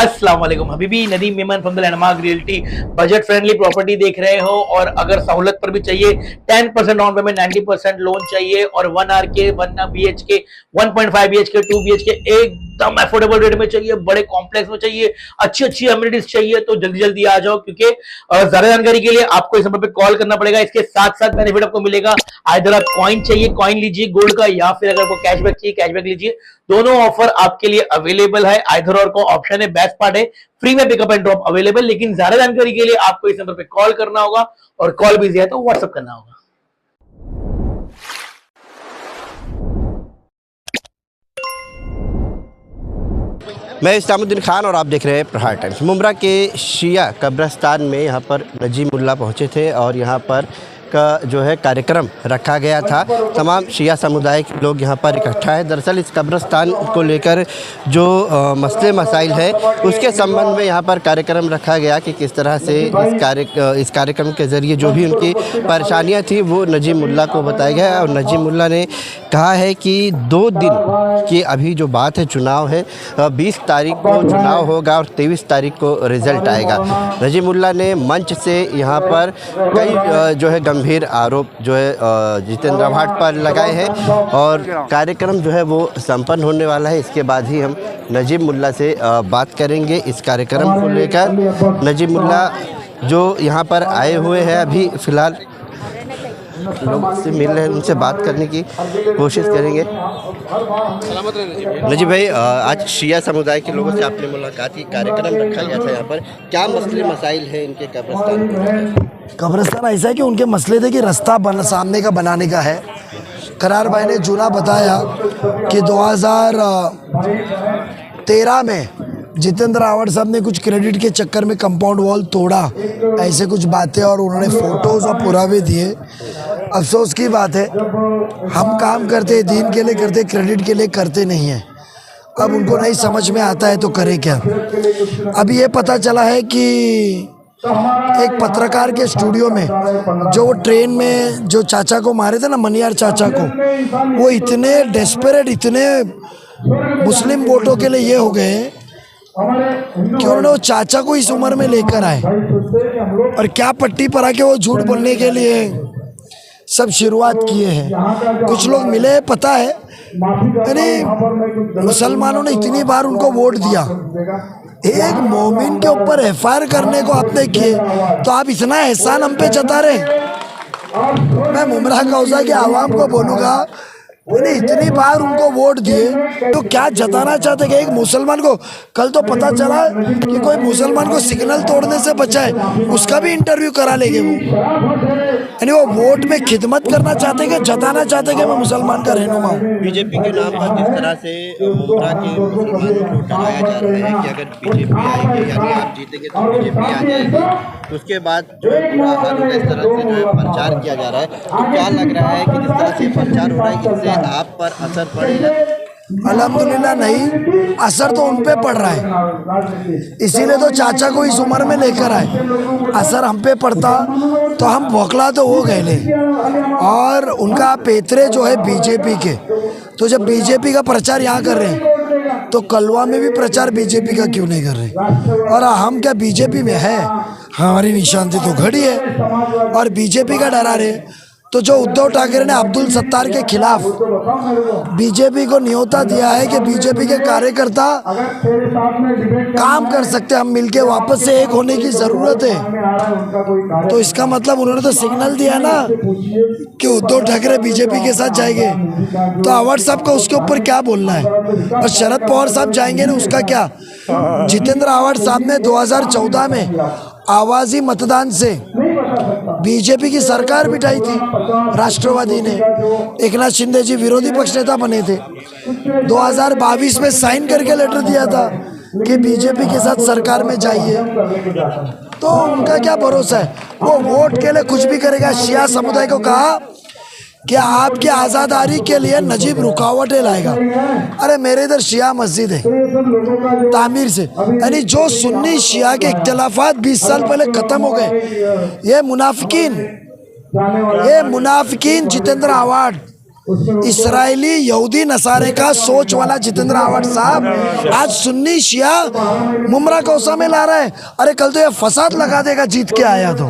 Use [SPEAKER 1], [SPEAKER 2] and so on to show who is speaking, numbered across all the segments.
[SPEAKER 1] अस्सलाम वालेकुम Habibi, Nadeem Memon from the landmark realty. Budget friendly property देख रहे हो और अगर सहूलत पर भी चाहिए 10% डाउन पेमेंट, 90% लोन चाहिए और 1 आर के 1 BHK 1.5 BHK 2 BHK एकदम अफोर्डेबल रेट में चाहिए, बड़े कॉम्प्लेक्स में चाहिए, अच्छी अच्छी अम्यूनिटीज चाहिए तो जल्दी जल्दी आ जाओ, क्योंकि ज्यादा जानकारी के लिए आपको इस नंबर पे कॉल करना पड़ेगा। इसके साथ साथ बेनिफिट आपको मिलेगा, आइदर आप कॉइन चाहिए कॉइन लीजिए गोल्ड का, या फिर अगर आपको कैशबैक चाहिए कैशबैक लीजिए। दोनों ऑफर आपके लिए अवेलेबल है, आइदर और को ऑप्शन है। बेस्ट पार्ट है फ्री में पिकअप एंड ड्रॉप अवेलेबल, लेकिन ज्यादा जानकारी के लिए आपको इस नंबर पे कॉल करना होगा और कॉल बिजी है तो व्हाट्सएप करना होगा।
[SPEAKER 2] मैं इस्लामुद्दीन खान और आप देख रहे हैं प्रहार टाइम्स। मुमरा के शिया कब्रिस्तान में यहाँ पर नजीमुल्लाह पहुँचे थे और यहाँ पर का जो है कार्यक्रम रखा गया था। तमाम शिया समुदाय के लोग यहाँ पर इकट्ठा है। दरअसल इस कब्रिस्तान को लेकर जो मसले मसाइल है उसके संबंध में यहाँ पर कार्यक्रम रखा गया कि किस तरह से इस कार्यक्रम के ज़रिए जो भी उनकी परेशानियाँ थी वो नजीमुल्लाह को बताया गया। और नजीमुल्लाह ने कहा है कि 2 दिन की अभी जो बात है, चुनाव है, 20 तारीख को चुनाव होगा और 23 तारीख को रिज़ल्ट आएगा। नजीमुल्लाह ने मंच से यहाँ पर कई जो है गंभीर आरोप जो है जितेंद्र आव्हाड पर लगाए हैं और कार्यक्रम जो है वो संपन्न होने वाला है। इसके बाद ही हम नजीमुल्लाह से बात करेंगे इस कार्यक्रम को लेकर। नजीमुल्लाह जो यहाँ पर आए हुए हैं, अभी फ़िलहाल लोगों से मिल रहे हैं, उनसे बात करने की कोशिश करेंगे। नजीब भाई, आज शिया समुदाय के लोगों से आपने मुलाकात की, कार्यक्रम रखा गया था यहाँ पर, क्या मसले मसाइल है इनके कब्रिस्तान को?
[SPEAKER 3] कब्रिस्तान ऐसा है कि उनके मसले थे कि रास्ता सामने का बनाने का है। करार भाई ने जूना बताया कि 2013 में जितेंद्र आव्हाड साहब ने कुछ क्रेडिट के चक्कर में कंपाउंड वॉल तोड़ा, ऐसे कुछ बातें, और उन्होंने फ़ोटोज़ और पुरावे दिए। अफसोस की बात है, हम काम करते हैं दीन के लिए, करते क्रेडिट के लिए करते नहीं हैं। अब उनको नहीं समझ में आता है तो करे क्या। अभी ये पता चला है कि एक पत्रकार के स्टूडियो में जो वो ट्रेन में जो चाचा को मारे थे ना, मनियार चाचा को, वो इतने डेस्परेट, इतने मुस्लिम वोटों के लिए ये हो गए कि उन्होंने वो चाचा को इस उम्र में लेकर आए और क्या पट्टी पर आके वो झूठ बोलने के लिए सब शुरुआत किए हैं। कुछ लोग मिले, पता है, यानी मुसलमानों ने इतनी बार उनको वोट दिया, एक मोमिन के ऊपर एफआईआर करने को आपने किए तो आप इतना एहसान हम पे जता रहे। मैं मुमरा कौसा के आवाम को बोलूँगा, उन्हें इतनी बार उनको वोट दिए तो क्या जताना चाहते कि एक मुसलमान को, कल तो पता चला कि कोई मुसलमान को सिग्नल तोड़ने से बचाए, उसका भी इंटरव्यू करा लेंगे वो। यानी वो वोट में खिदमत करना चाहते कि जताना चाहते कि मैं मुसलमान का रहनुमा हूँ।
[SPEAKER 2] बीजेपी के नाम पर जिस तरह से मुमरा के मुसलमानों को डराया जा रहा है कि अगर बीजेपी आएगी, यानी आप जीतेंगे तो बीजेपी आ जाएगी, उसके बाद जो है बुरा हाल होगा, इस तरह से जो है प्रचार किया जा रहा है, तो क्या लग रहा है कि जिस तरह से प्रचार हो रहा है इससे आप पर असर पड़ेगा?
[SPEAKER 3] अल्हम्दुलिल्लाह नहीं, असर तो उन पे पड़ रहा है, इसीलिए तो चाचा को इस उम्र में लेकर आए। असर हम पे पड़ता तो हम बौखला तो हो गए ले। और उनका पेतरे जो है बीजेपी के, तो जब बीजेपी का प्रचार यहाँ कर रहे हैं तो कलवा में भी प्रचार बीजेपी का क्यों नहीं कर रहे? और हम क्या बीजेपी में है? हमारी निशानदेही तो घड़ी है और बीजेपी का डरा रहे। तो जो उद्धव ठाकरे ने अब्दुल सत्तार के खिलाफ बीजेपी को न्योता दिया है कि बीजेपी के कार्यकर्ता काम कर सकते, हम मिलके वापस से एक होने की जरूरत है, तो इसका मतलब उन्होंने तो सिग्नल दिया ना कि उद्धव ठाकरे बीजेपी के साथ जाएंगे। तो आव्हाड साहब का उसके ऊपर क्या बोलना है? और शरद पवार साहब जाएंगे ना, उसका क्या? जितेंद्र आव्हाड साहब ने 2014 में आवाजी मतदान से बीजेपी की सरकार बिठाई थी, राष्ट्रवादी ने। एकनाथ शिंदे जी विरोधी पक्ष नेता बने थे। 2022 में साइन करके लेटर दिया था कि बीजेपी के साथ सरकार में जाइए। तो उनका क्या भरोसा है? वो वोट के लिए कुछ भी करेगा। शिया समुदाय को कहा कि आपकी आज़ादारी के लिए नजीब रुकावटें लाएगा। अरे मेरे इधर शिया मस्जिद है तामीर से, यानी जो सुन्नी शिया के इख्तिलाफात 20 साल पहले ख़त्म हो गए। ये मुनाफिकीन जितेंद्र आव्हाड इसराइली यहूदी नसारे का सोच वाला जितेंद्र आवाड साहब आज सुन्नी शिया मुमरा कौसा में ला रहा है। अरे कल तो ये फसाद लगा देगा जीत के आया तो।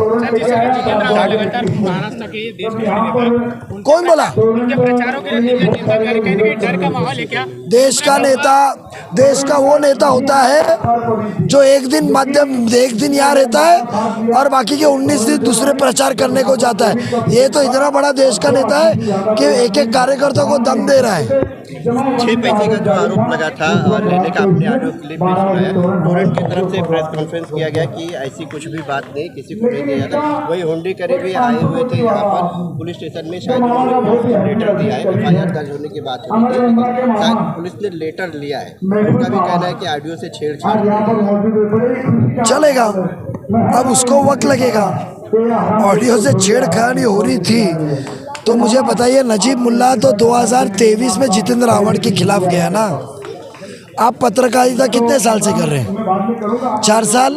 [SPEAKER 3] कौन बोला? देश का नेता, देश का वो नेता होता है जो एक दिन यहाँ रहता है और बाकी के 19 दिन दूसरे प्रचार करने को जाता है। ये तो इतना बड़ा देश का नेता है कि एक एक कार्यकर्ता को दम दे रहा है।
[SPEAKER 2] 6 पैसे का जो आरोप लगा था और लेने का आपने ऑडियो क्लिप भी सुना है, टोरेंट की तरफ से प्रेस कॉन्फ्रेंस किया गया कि ऐसी कुछ भी बात नहीं, किसी को नहीं दिया था। वही हुंडी करे भी आए हुए थे यहाँ पर पुलिस स्टेशन में, शायद उन्होंने लेटर दिया है, FIR दर्ज होने की बात हुई थी, लेकिन शायद पुलिस ने लेटर लिया है। उनका भी कहना है कि ऑडियो से छेड़छाड़
[SPEAKER 3] चलेगा, अब उसको वक्त लगेगा। ऑडियो से छेड़खानी हो रही थी तो मुझे बताइए, नजीब मुल्ला तो 2023 में जितेंद्र आवाड के खिलाफ गया ना। आप पत्रकारिता कितने साल से कर रहे हैं? 4 साल,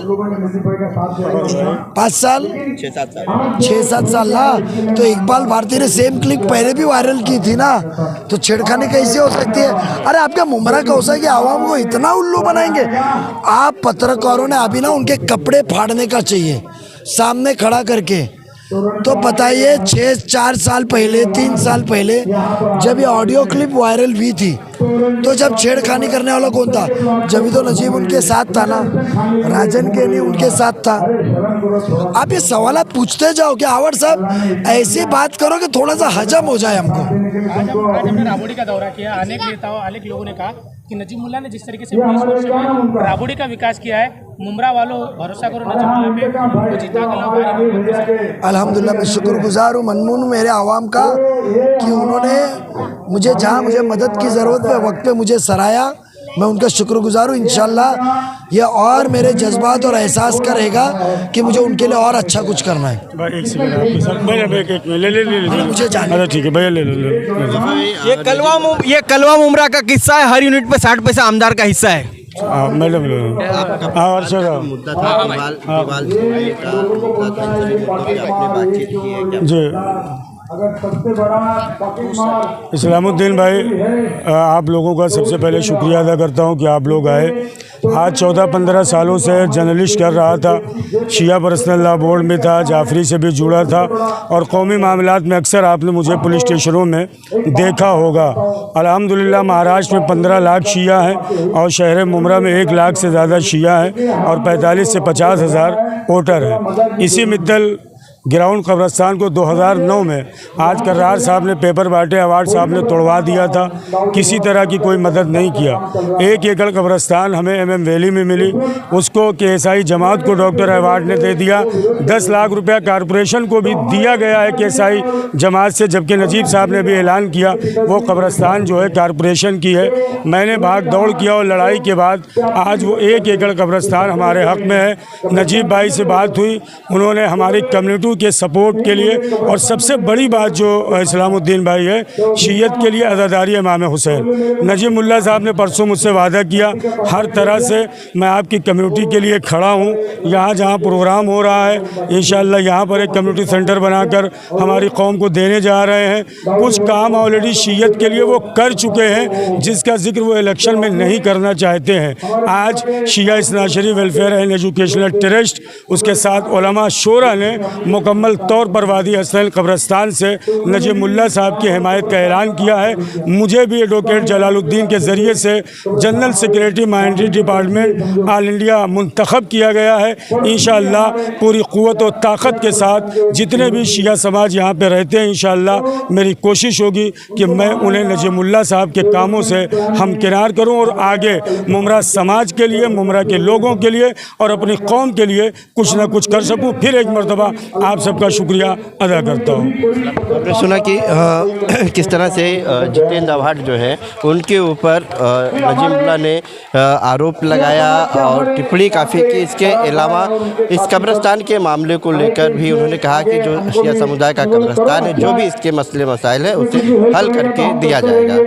[SPEAKER 3] 5 साल, 6-7 साल ना। तो इकबाल भारती ने सेम क्लिप पहले भी वायरल की थी ना, तो छेड़खानी कैसे हो सकती है? अरे आपका मुमरा कौसा की आवाम को इतना उल्लू बनाएंगे आप? पत्रकारों ने अभी ना उनके कपड़े फाड़ने का चाहिए सामने खड़ा करके। तो बताइए 4 साल पहले, 3 साल पहले जब ये ऑडियो क्लिप वायरल हुई थी तो जब छेड़खानी करने वाला कौन था? जब तो नजीब उनके साथ था ना, राजन के नहीं उनके साथ था। आप ये सवाल पूछते जाओ कि आवाड साहब ऐसी बात करो कि थोड़ा सा हजम हो जाए हमको।
[SPEAKER 4] आज हमने राबड़ी का दौरा किया, अनेक नेताओं अनेक लोगों ने कहा कि नजीब मुल्ला ने जिस तरीके से 20 वर्ष में राबड़ी का विकास किया है, मुमरा वालों भरोसा करो नजीब मुल्ला पे, उनको जिता कर
[SPEAKER 3] अल्हम्दुलिल्लाह मैं शुक्रगुजार हूँ मनमून मेरे आवाम का कि उन्होंने मुझे जहाँ मुझे मदद की ज़रूरत है वक्त पे मुझे सराहा। मैं उनका शुक्रगुजार हूँ। इंशाल्लाह ये और मेरे जज्बात और एहसास का रहेगा कि मुझे उनके लिए और अच्छा कुछ करना है।
[SPEAKER 5] एक सेकंड आपके साथ ले
[SPEAKER 3] मुझे जाना
[SPEAKER 5] है। ठीक है भैया, ले
[SPEAKER 6] ये कलवा मुमरा का किस्सा है, हर यूनिट पे 60 पैसा आमदार का हिस्सा है।
[SPEAKER 5] मैडम और सर
[SPEAKER 2] मुद्दा था आपने बातचीत की है क्या?
[SPEAKER 5] जी इस्लामुद्दीन भाई, आप लोगों का सबसे पहले शुक्रिया अदा करता हूं कि आप लोग आए। आज 14-15 सालों से जर्नलिस्ट कर रहा था, शिया पर्सनल लॉ बोर्ड में था, जाफरी से भी जुड़ा था और कौमी मामलात में अक्सर आपने मुझे पुलिस स्टेशनों में देखा होगा। अल्हम्दुलिल्लाह महाराष्ट्र में 15 लाख शिया हैं और शहर मुमरा में 1 लाख से ज़्यादा शिया हैं और 45 से 50 हज़ार वोटर हैं। इसी मित्तल ग्राउंड कब्रस्तान को 2009 में आज कर्रार साहब ने पेपर बांटे, आवाड साहब ने तोड़वा दिया था, किसी तरह की कोई मदद नहीं किया। 1 एकड़ कब्रस्तान हमें MM वैली में मिली, उसको KSI जमात को डॉक्टर अवार्ड ने दे दिया। 10 लाख रुपया कारपोरेशन को भी दिया गया है KSI जमात से, जबकि नजीब साहब ने भी ऐलान किया वो कब्रस्तान जो है कारपोरेशन की है। मैंने भाग दौड़ किया और लड़ाई के बाद आज वो 1 एकड़ कब्रस्तान हमारे हक़ में है। नजीब भाई से बात हुई, उन्होंने हमारी कम्युनिटी के सपोर्ट के लिए, और सबसे बड़ी बात जो इस्लामुद्दीन भाई है, शीयत के लिए अज़ादारी इमाम हुसैन। नजीब मुल्ला साहब ने परसों मुझसे वादा किया हर तरह से मैं आपकी कम्युनिटी के लिए खड़ा हूँ। यहाँ जहाँ प्रोग्राम हो रहा है इंशाअल्लाह यहाँ पर एक कम्युनिटी सेंटर बनाकर हमारी कौम को देने जा रहे हैं। कुछ काम ऑलरेडी शीयत के लिए वो कर चुके हैं जिसका जिक्र वो इलेक्शन में नहीं करना चाहते हैं। आज शिया इस्नाशरी वेलफेयर एंड एजुकेशनल ट्रस्ट, उसके साथ उलमा शोरा ने मुकम्मल तौर पर वादी हसनैन कब्रस्तान से नजीब मुल्ला साहब की हिमायत का ऐलान किया है। मुझे भी एडवोकेट जलालुद्दीन के ज़रिए से general secretary minority department all India मुंतखब किया गया है। इंशाअल्लाह पूरी क़ुव्वत और ताकत के साथ जितने भी शिया समाज यहाँ पे रहते हैं इंशाअल्लाह मेरी कोशिश होगी कि मैं उन्हें नजीब मुल्ला साहब के कामों से हमकिनार करूँ और आगे मुमरा समाज के लिए, मुमरा के लोगों के लिए और अपनी कौम के लिए कुछ ना कुछ कर सकूँ। फिर एक मरतबा आप सबका शुक्रिया अदा करता हूँ।
[SPEAKER 2] आपने सुना कि किस तरह से जितेंद्र आवाड जो है उनके ऊपर नजीब मुल्ला ने आरोप लगाया और टिप्पणी काफ़ी की। इसके अलावा इस कब्रस्तान के मामले को लेकर भी उन्होंने कहा कि जो शिया समुदाय का कब्रस्तान है, जो भी इसके मसले मसाइल है उसे हल करके दिया जाएगा।